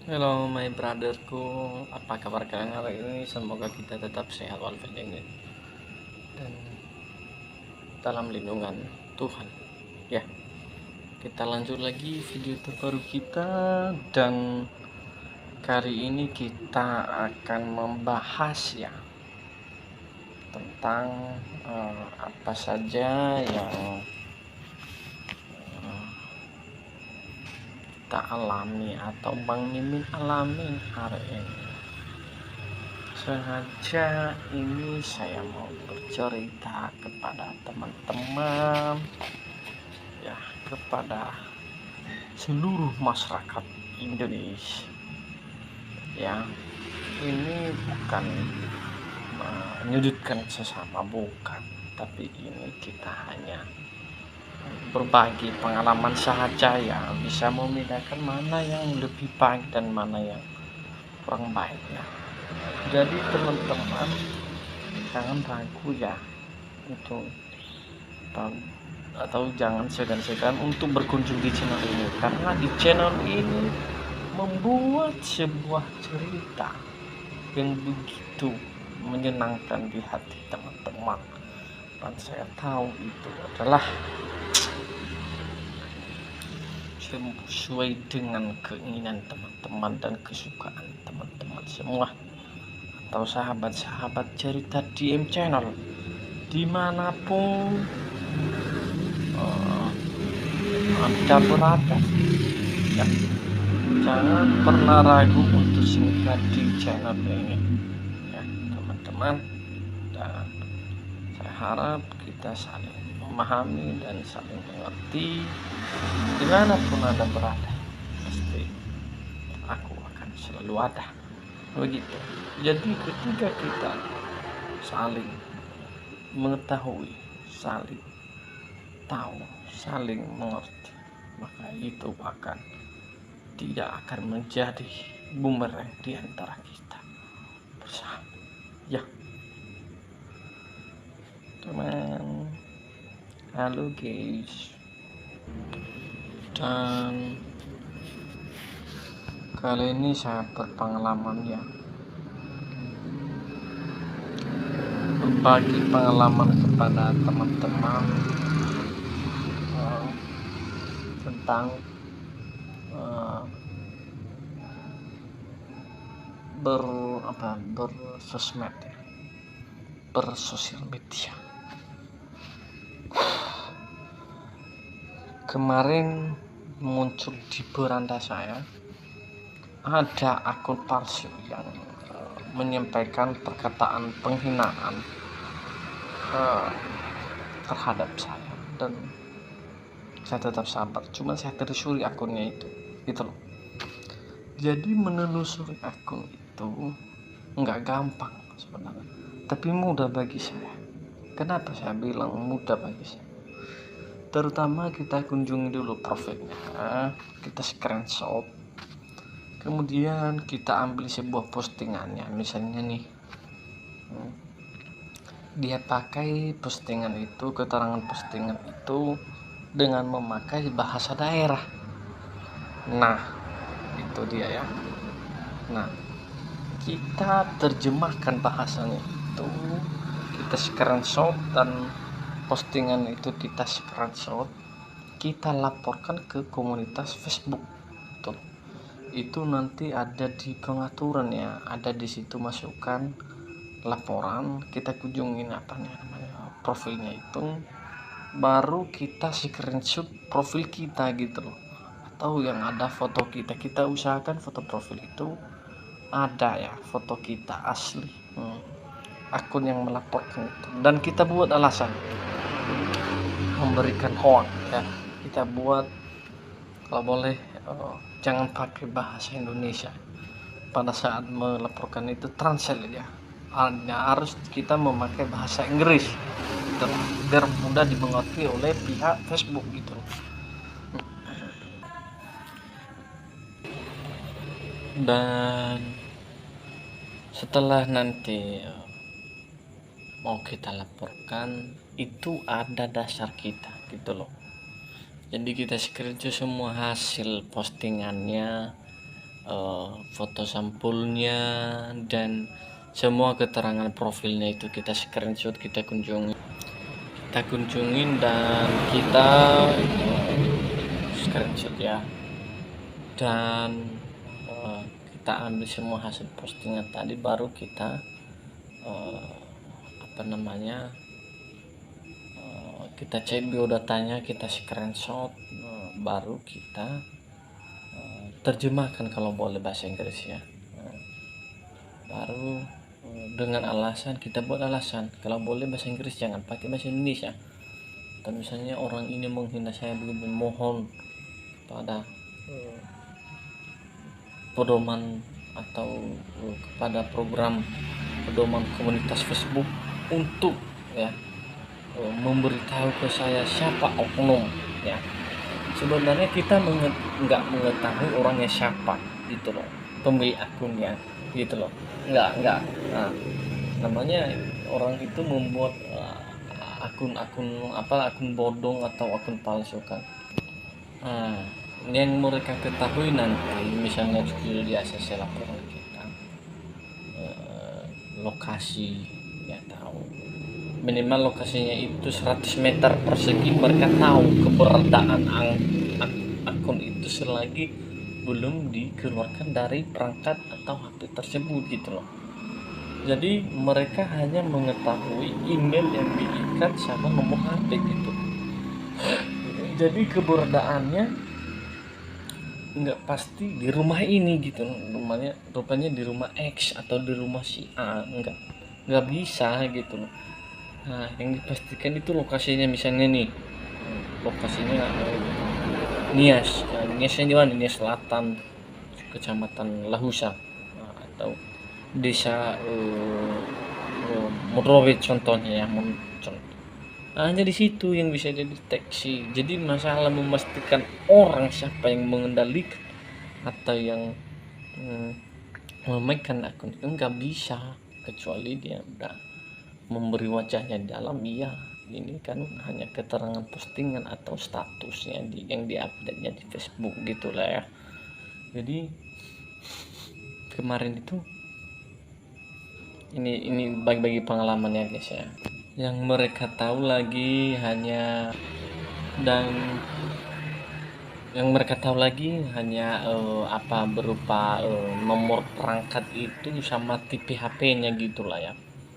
Hello my brotherku, apa kabar kalian hari ini? Semoga kita tetap sehat walafiat dan dalam lindungan Tuhan. Ya, kita lanjut lagi video terbaru kita, dan kali ini kita akan membahas ya tentang apa saja yang kita alami atau Bang Mimin alami hari ini. Sengaja ini saya mau bercerita kepada teman-teman, ya, kepada seluruh masyarakat Indonesia. Ya, ini bukan menyudutkan sesama, bukan, tapi ini kita hanya berbagi pengalaman saja ya, bisa membedakan mana yang lebih baik dan mana yang kurang baik ya. Jadi teman-teman jangan ragu ya untuk atau jangan segan-segan untuk berkunjung di channel ini, karena di channel ini membuat sebuah cerita yang begitu menyenangkan di hati teman-teman, dan saya tahu itu adalah sesuai dengan keinginan teman-teman dan kesukaan teman-teman semua atau sahabat-sahabat cerita DM channel dimanapun Anda berada ya. Jangan pernah ragu untuk singgah di channel ini ya teman-teman, dan saya harap kita saling memahami dan saling mengerti. Dimanapun Anda berada, pasti aku akan selalu ada, begitu. Jadi ketika kita saling mengetahui, saling tahu, saling mengerti, maka itu tidak akan menjadi bumerang di antara kita bersama ya teman. Halo guys, dan kali ini saya berpengalaman ya, berbagi pengalaman kepada teman-teman tentang bersosmed ya, bersosial media. Kemarin muncul di beranda saya ada akun palsu yang menyampaikan perkataan penghinaan terhadap saya, dan saya tetap sabar, cuma saya telusuri akunnya itu gitu loh. Jadi menelusuri akun itu nggak gampang sebenarnya, tapi mudah bagi saya. Kenapa saya bilang mudah bagi saya? Terutama kita kunjungi dulu profilnya, kita screenshot, kemudian kita ambil sebuah postingannya. Misalnya nih, dia pakai postingan itu, keterangan postingan itu dengan memakai bahasa daerah. Nah, itu dia ya. Nah, kita terjemahkan bahasanya itu, kita screenshot, dan postingan itu kita screenshot, kita laporkan ke komunitas Facebook. Betul. Itu nanti ada di pengaturan ya, ada di situ masukkan laporan, kita kunjungin namanya profilnya itu, baru kita screenshot profil kita gitu loh, atau yang ada foto kita. Kita usahakan foto profil itu ada ya, foto kita asli, akun yang melaporkan itu, dan kita buat alasan memberikan hoax ya. Kita buat, kalau boleh, jangan pakai bahasa Indonesia pada saat melaporkan itu, translate ya, hanya harus kita memakai bahasa Inggris gitu, biar mudah dimengerti oleh pihak Facebook gitu. Dan setelah nanti mau kita laporkan, itu ada dasar kita gitu loh. Jadi kita screenshot semua hasil postingannya, foto sampulnya, dan semua keterangan profilnya itu kita screenshot, kita kunjungin dan kita screenshot ya, dan kita ambil semua hasil postingan tadi, baru kita kita cek biodatanya, kita screenshot, baru kita terjemahkan kalau boleh bahasa Inggris ya. Baru dengan alasan, kita buat alasan kalau boleh bahasa Inggris, jangan pakai bahasa Indonesia. Dan misalnya orang ini menghina saya begini, mohon pada pedoman atau kepada program pedoman komunitas Facebook untuk ya memberitahu ke saya siapa oknum ya. Sebenarnya kita nggak mengetahui orangnya siapa gitu loh, pemilik akunnya gitu loh, nggak nah, namanya orang itu membuat akun bodong atau akun palsu kan. Nah, yang mereka ketahui nanti misalnya sudah di ACC laporan kita lokasi ya, tahu minimal lokasinya itu 100 meter persegi, mereka tahu keberadaan akun itu selagi belum dikeluarkan dari perangkat atau HP tersebut gitu loh. Jadi mereka hanya mengetahui email yang diikat sama nomor HP gitu. Jadi keberadaannya nggak pasti di rumah ini gitu, rupanya di rumah X atau di rumah si A, nggak bisa gitu loh. Nah, yang dipastikan itu lokasinya, misalnya nih lokasinya Niasnya di mana? Nias Selatan, Kecamatan Lahusa, atau desa Modrowe contohnya ya, hanya di situ yang bisa dideteksi. Jadi masalah memastikan orang siapa yang mengendalikan atau yang memegang akun itu nggak bisa, kecuali dia udah memberi wajahnya di dalam. Iya, ini kan hanya keterangan postingan atau statusnya yang diupdate-nya di Facebook gitulah ya. Jadi kemarin itu ini bagi pengalaman ya guys ya, yang mereka tahu lagi hanya berupa nomor perangkat itu sama tipe HP-nya gitulah ya,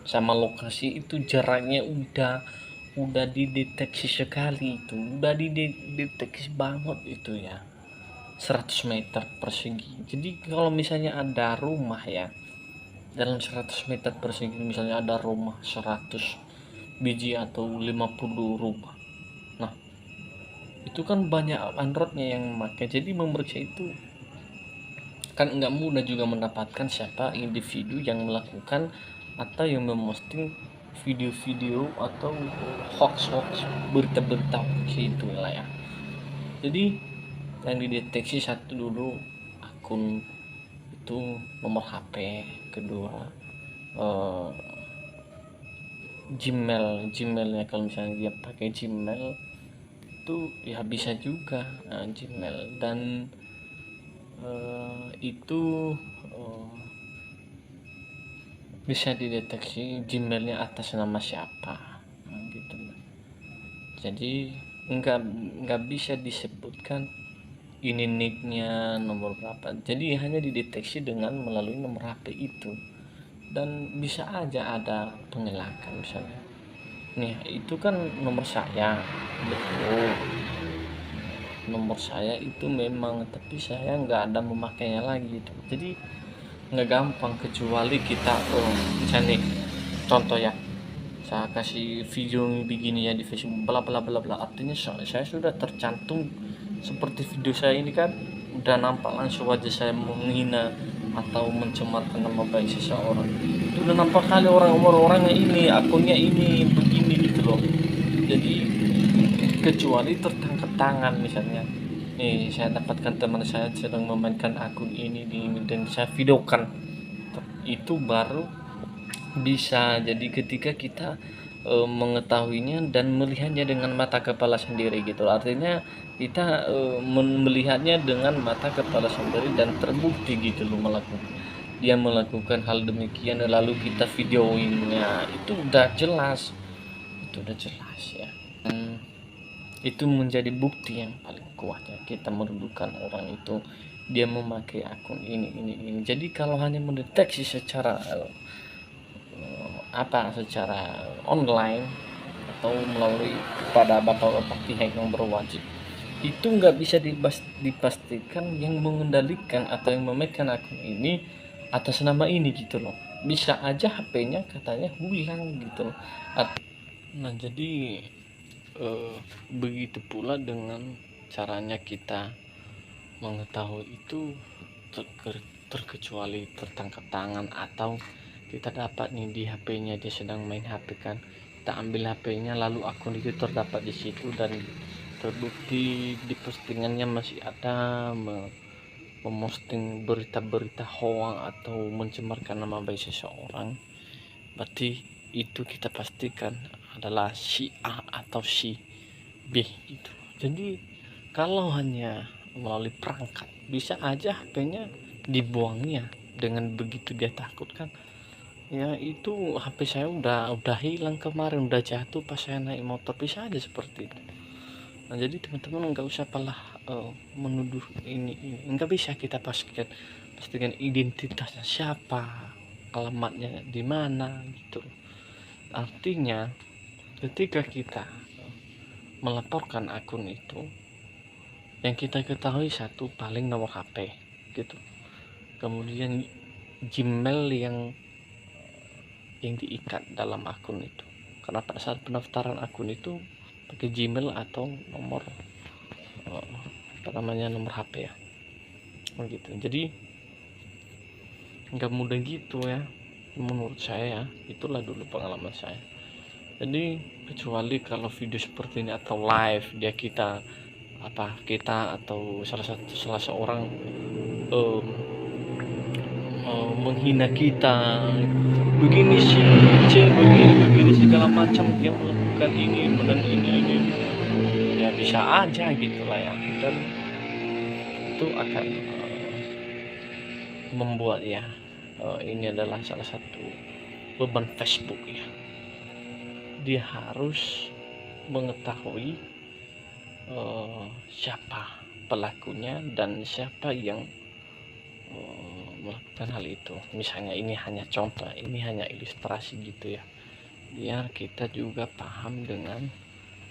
sama lokasi itu jaraknya udah dideteksi sekali, itu udah dideteksi banget itu ya, 100 meter persegi. Jadi kalau misalnya ada rumah ya, dalam 100 meter persegi misalnya ada rumah 100 biji atau 50 rumah, nah itu kan banyak Androidnya yang memakai. Jadi memeriksa itu kan nggak mudah juga mendapatkan siapa individu yang melakukan atau yang memposting video-video atau hoax berita-berita gitu lah ya. Jadi yang dideteksi satu dulu akun itu, nomor HP, kedua Gmailnya, kalau misalnya dia pakai Gmail itu ya bisa juga Gmail, dan itu bisa dideteksi Gmailnya atas nama siapa gitu. Jadi nggak bisa disebutkan ini nicknya nomor berapa, jadi hanya dideteksi dengan melalui nomor HP itu. Dan bisa aja ada pengelakan, misalnya nih itu kan nomor saya, betul nomor saya itu memang, tapi saya nggak ada memakainya lagi gitu. Jadi nggak gampang, kecuali kita misalnya nih, contoh ya, saya kasih video begini ya di Facebook bla bla bla bla, artinya saya sudah tercantum seperti video saya ini kan, udah nampak langsung wajah saya menghina atau mencemarkan nama baik seseorang. Itu udah nampak kali orang-orangnya ini, akunnya ini begini gitu loh. Jadi kecuali tertangkap tangan, misalnya nih saya dapatkan teman saya sedang memainkan akun ini dan saya videokan, itu baru bisa. Jadi ketika kita mengetahuinya dan melihatnya dengan mata kepala sendiri gitu. Artinya kita melihatnya dengan mata kepala sendiri dan terbukti gitu loh dia melakukan hal demikian lalu kita videoinnya, itu udah jelas, ya. Itu menjadi bukti yang paling kuat ya, kita menuduhkan orang itu dia memakai akun ini. Jadi kalau hanya mendeteksi secara secara online atau melalui pada bapak-bapak pihak yang berwajib, itu nggak bisa dipastikan yang mengendalikan atau yang memegang akun ini atas nama ini gitu loh. Bisa aja HP-nya katanya hilang gitu loh. Nah jadi begitu pula dengan caranya kita mengetahui itu terkecuali tertangkap tangan atau kita dapat nih di HP-nya dia sedang main HP kan, kita ambil HP-nya lalu akun itu terdapat di situ dan terbukti di postingannya masih ada memposting berita-berita hoax atau mencemarkan nama baik seseorang, berarti itu kita pastikan adalah si A atau si B gitu. Jadi kalau hanya melalui perangkat bisa aja HP-nya dibuangnya, dengan begitu dia takut kan ya, itu HP saya udah hilang kemarin, udah jatuh pas saya naik motor, bisa aja seperti itu. Nah jadi teman-teman nggak usah palah menuduh ini nggak bisa kita pastikan identitasnya siapa, alamatnya di mana gitu. Artinya ketika kita melaporkan akun itu, yang kita ketahui satu paling nomor HP gitu, kemudian Gmail yang diikat dalam akun itu, karena pada saat pendaftaran akun itu pakai Gmail atau nomor nomor HP ya begitu. Jadi nggak mudah gitu ya menurut saya ya, itulah dulu pengalaman saya. Jadi kecuali kalau video seperti ini atau live kita atau salah seorang menghina kita, begini sih begini segala macam, dia melakukan ini dan ini ya bisa aja gitu lah ya, dan itu akan membuat ya ini adalah salah satu beban Facebook ya, dia harus mengetahui siapa pelakunya dan siapa yang melakukan hal itu. Misalnya ini hanya contoh, ini hanya ilustrasi gitu ya, biar kita juga paham dengan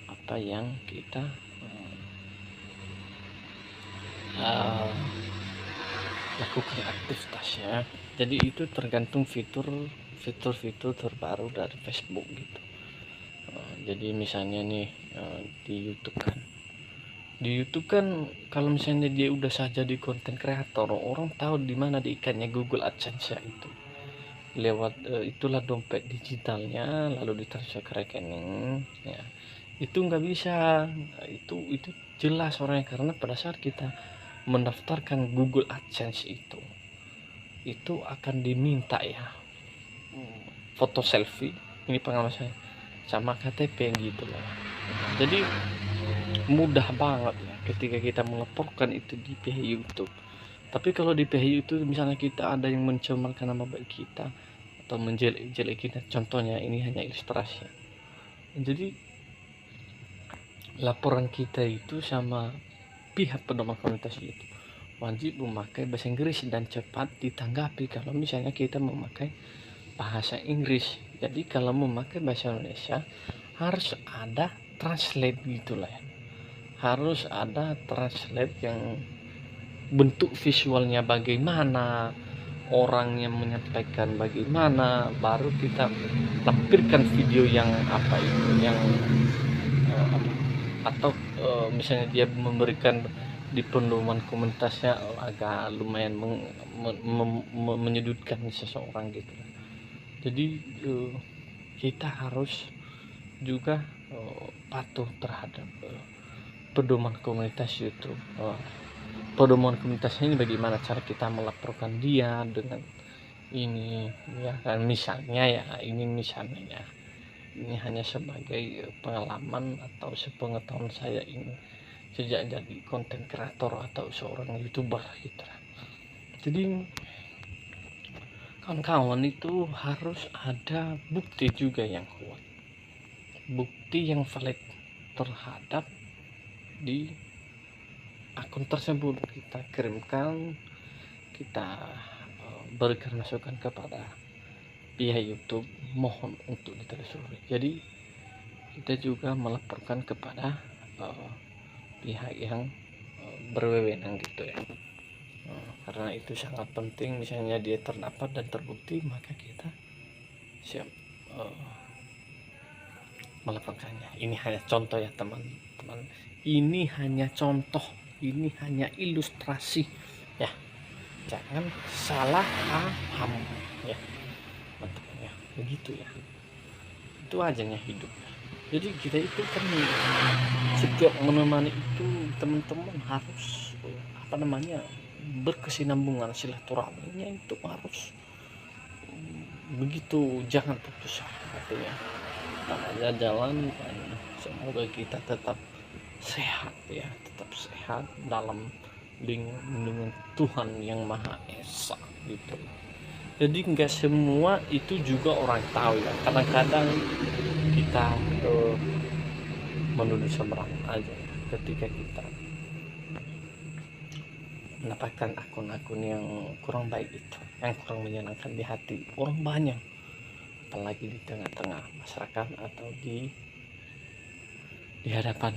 apa yang kita lakukan aktivitasnya. Jadi itu tergantung fitur terbaru dari Facebook gitu. Jadi misalnya nih di YouTube kan kalau misalnya dia udah saja di konten kreator, orang tahu di mana diikatnya Google AdSense ya, itu lewat itulah dompet digitalnya lalu ditransfer ke rekening ya, itu nggak bisa. Itu jelas orangnya, karena pada saat kita mendaftarkan Google AdSense itu akan diminta ya foto selfie, ini pengalaman saya, sama KTP gitu loh. Jadi mudah banget ya ketika kita melaporkan itu di pihak YouTube. Tapi kalau di pihak YouTube misalnya kita ada yang mencemarkan nama baik kita atau menjelek kita, contohnya ini hanya ilustrasi, jadi laporan kita itu sama pihak pedoman komunitas itu wajib memakai bahasa Inggris dan cepat ditanggapi kalau misalnya kita memakai bahasa Inggris. Jadi kalau memakai bahasa Indonesia harus ada translate gitulah ya, harus ada translate yang bentuk visualnya bagaimana, orang yang menyampaikan bagaimana, baru kita tampilkan video yang atau misalnya dia memberikan di pedoman komunitasnya agak lumayan menyudutkan seseorang gitu. Jadi kita harus juga patuh terhadap pedoman komunitas YouTube. Pedoman komunitasnya ini bagaimana cara kita melaporkan dia dengan ini ya kan, misalnya ya ini misalnya ini hanya sebagai pengalaman atau sepengetahuan saya ini sejak jadi konten kreator atau seorang youtuber gitu. Jadi kawan-kawan itu harus ada bukti juga yang kuat, bukti yang valid terhadap di akun tersebut. Kita kirimkan, kita berikan masukan kepada pihak YouTube, mohon untuk ditelusuri. Jadi kita juga melaporkan kepada pihak yang berwenang gitu ya. Karena itu sangat penting, misalnya dia terdapat dan terbukti, maka kita siap melaporkannya. Ini hanya contoh ya teman-teman, ini hanya contoh, ini hanya ilustrasi ya, jangan salah paham ya teman-teman ya, begitu ya. Itu ajanya hidup. Jadi kita itu kan setiap menemani itu teman-teman harus berkesinambungan, silaturahminya itu harus begitu, jangan putus artinya ada jalan. Semoga kita tetap sehat ya, tetap sehat dalam lindungan Tuhan yang Maha Esa gitu. Jadi enggak semua itu juga orang tahu ya, kadang-kadang kita menuduh sembarangan aja ya, ketika kita mendapatkan akun-akun yang kurang baik itu, yang kurang menyenangkan di hati orang banyak, apalagi di tengah-tengah masyarakat atau di hadapan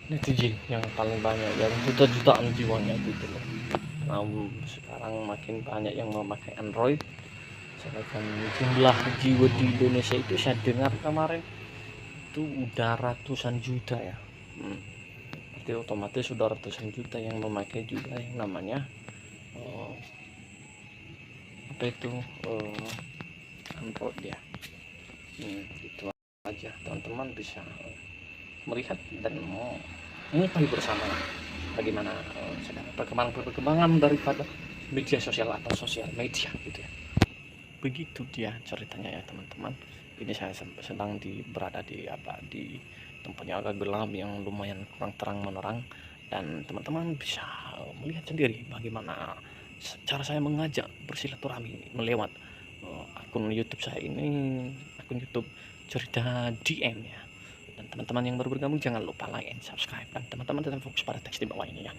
netizen yang paling banyak, yang juta-jutaan jiwanya gitu loh. Nah, sekarang makin banyak yang memakai Android, sedangkan jumlah jiwa di Indonesia itu saya dengar kemarin itu udah ratusan juta ya. Berarti otomatis sudah ratusan juta yang memakai juga yang namanya Android ya. Itu aja, teman-teman bisa melihat dan mengetahui bersama bagaimana sekarang perkembangan daripada media sosial atau sosial media gitu ya. Begitu dia ceritanya ya teman-teman. Ini saya sedang berada di tempatnya agak gelap yang lumayan kurang terang menerang, dan teman-teman bisa melihat sendiri bagaimana cara saya mengajak bersilaturahmi melewat akun YouTube saya ini, akun YouTube Cerita DM ya. Dan teman-teman yang baru bergabung jangan lupa like and subscribe, dan teman-teman tetap fokus pada teks di bawah ini ya.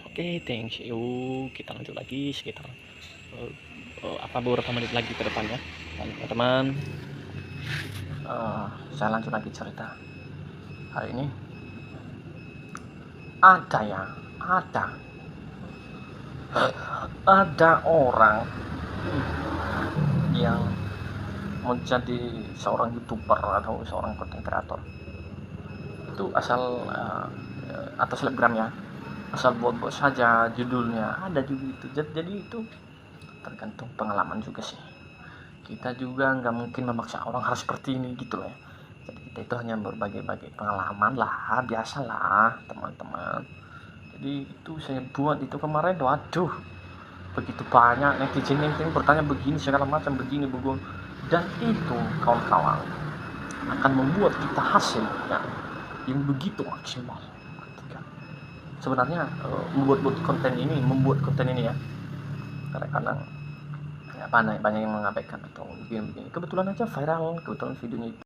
Oke, thank you. Kita lanjut lagi sekitar beberapa menit lagi ke depannya, dan teman-teman saya lanjut lagi cerita. Hari ini ada orang yang menjadi seorang YouTuber atau seorang konten kreator itu asal atau selebgram ya, asal buat saja judulnya, ada juga itu. Jadi itu tergantung pengalaman juga sih. Kita juga nggak mungkin memaksa orang harus seperti ini gitu loh ya. Jadi kita itu hanya berbagai pengalaman lah, biasalah teman-teman. Jadi itu saya buat itu kemarin, waduh begitu banyak netizen yang bertanya begini segala macam, begini begitu, dan itu kawan-kawan akan membuat kita hasil ya, yang begitu maksimal. Sebenarnya membuat konten ini ya, kadang-kadang banyak yang mengabaikan atau begini. Kebetulan aja viral, kebetulan videonya itu